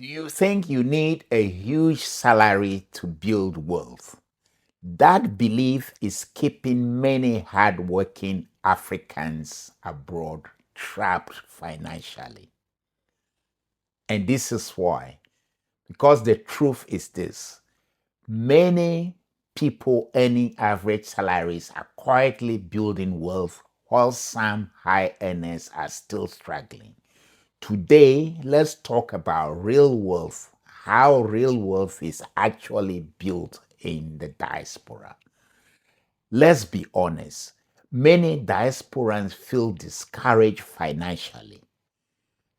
Do you think you need a huge salary to build wealth? That belief is keeping many hardworking Africans abroad trapped financially. And this is why. Because the truth is this: many people earning average salaries are quietly building wealth while some high earners are still struggling. Today, let's talk about real wealth, how real wealth is actually built in the diaspora. Let's be honest, many diasporans feel discouraged financially.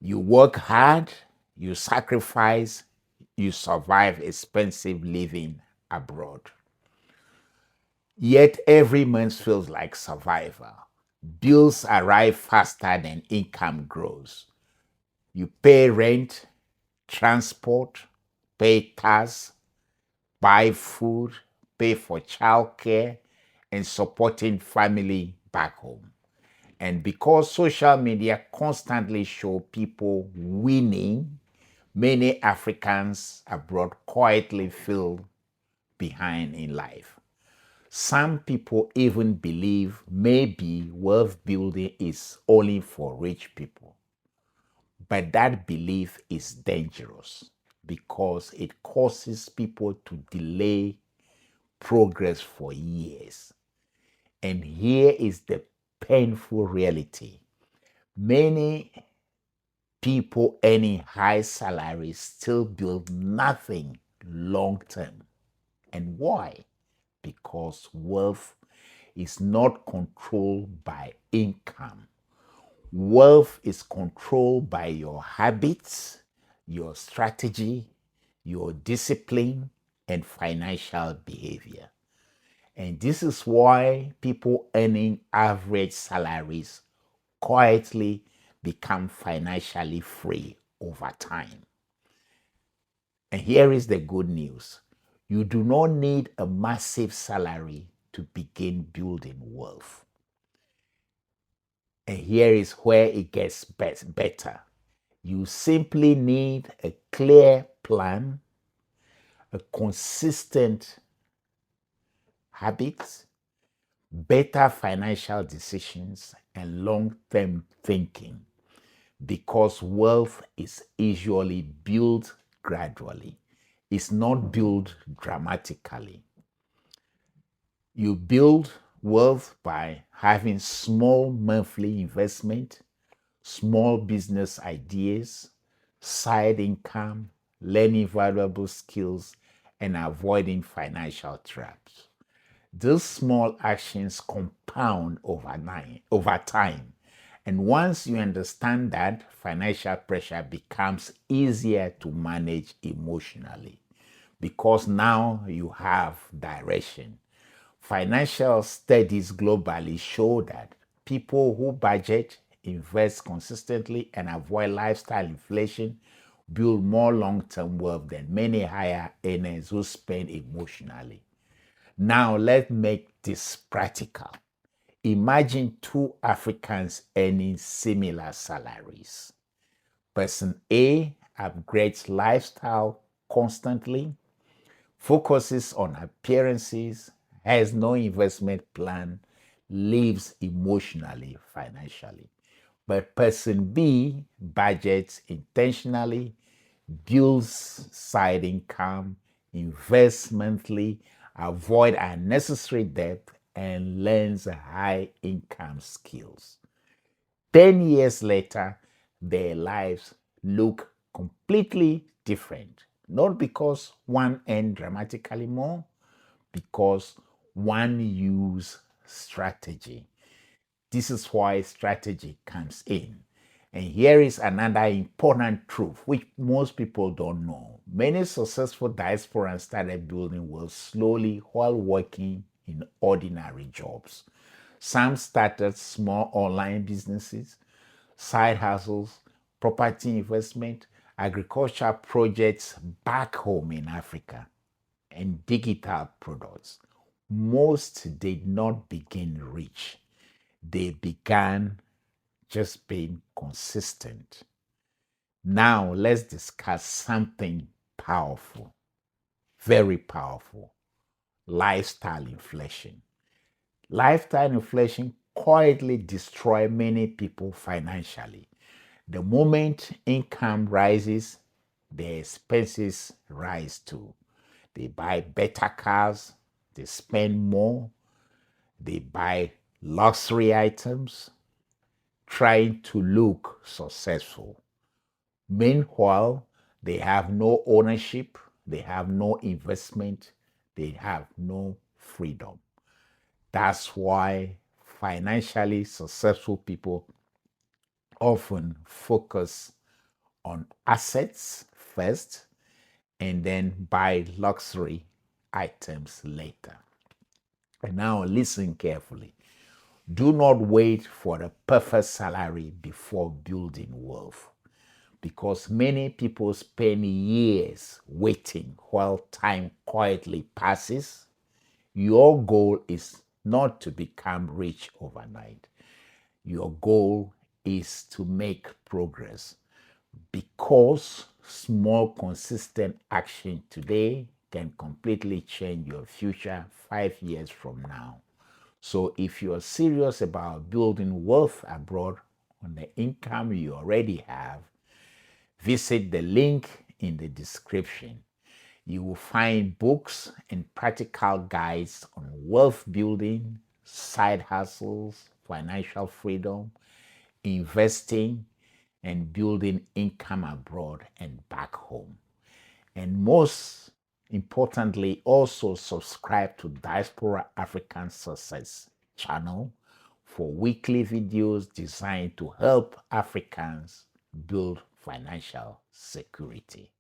You work hard, you sacrifice, you survive expensive living abroad. Yet every month feels like survival. Bills arrive faster than income grows. You pay rent, transport, pay tax, buy food, pay for childcare, and supporting family back home. And because social media constantly show people winning, many Africans abroad quietly feel behind in life. Some people even believe maybe wealth building is only for rich people. But that belief is dangerous because it causes people to delay progress for years. And here is the painful reality: many people earning high salaries still build nothing long term. And why? Because wealth is not controlled by income. Wealth is controlled by your habits, your strategy, your discipline, and financial behavior. And this is why people earning average salaries quietly become financially free over time. And here is the good news: you do not need a massive salary to begin building wealth. And here is where it gets better. You simply need a clear plan, a consistent habits, better financial decisions, and long-term thinking, because wealth is usually built gradually. It's not built dramatically. You build wealth by having small monthly investment, small business ideas, side income, learning valuable skills, and avoiding financial traps. These small actions compound over time. And once you understand that, financial pressure becomes easier to manage emotionally because now you have direction. Financial studies globally show that people who budget, invest consistently, and avoid lifestyle inflation build more long-term wealth than many higher earners who spend emotionally. Now, let's make this practical. Imagine two Africans earning similar salaries. Person A upgrades lifestyle constantly, focuses on appearances, has no investment plan, lives emotionally, financially. But person B budgets intentionally, builds side income, invests monthly, avoid unnecessary debt, and learns high income skills. 10 years later, their lives look completely different. Not because one earned dramatically more, because one used strategy. This is why strategy comes in. And here is another important truth which most people don't know. Many successful diasporans started building wealth slowly while working in ordinary jobs. Some started small online businesses, side hustles, property investment, agriculture projects back home in Africa, and digital products. Most did not begin rich. They began just being consistent. Now let's discuss something powerful, very powerful: lifestyle inflation. Lifestyle inflation quietly destroys many people financially. The moment income rises, their expenses rise too. They buy better cars, they spend more, they buy luxury items, trying to look successful. Meanwhile, they have no ownership, they have no investment, they have no freedom. That's why financially successful people often focus on assets first and then buy luxury items later. And now listen carefully. Do not wait for the perfect salary before building wealth, because many people spend years waiting while time quietly passes. Your goal is not to become rich overnight. Your goal is to make progress, because small, consistent action today can completely change your future 5 years from now. So if you're serious about building wealth abroad on the income you already have, visit the link in the description. You will find books and practical guides on wealth building, side hustles, financial freedom, investing, and building income abroad and back home. And most importantly, also subscribe to Diaspora African Success channel for weekly videos designed to help Africans build financial security.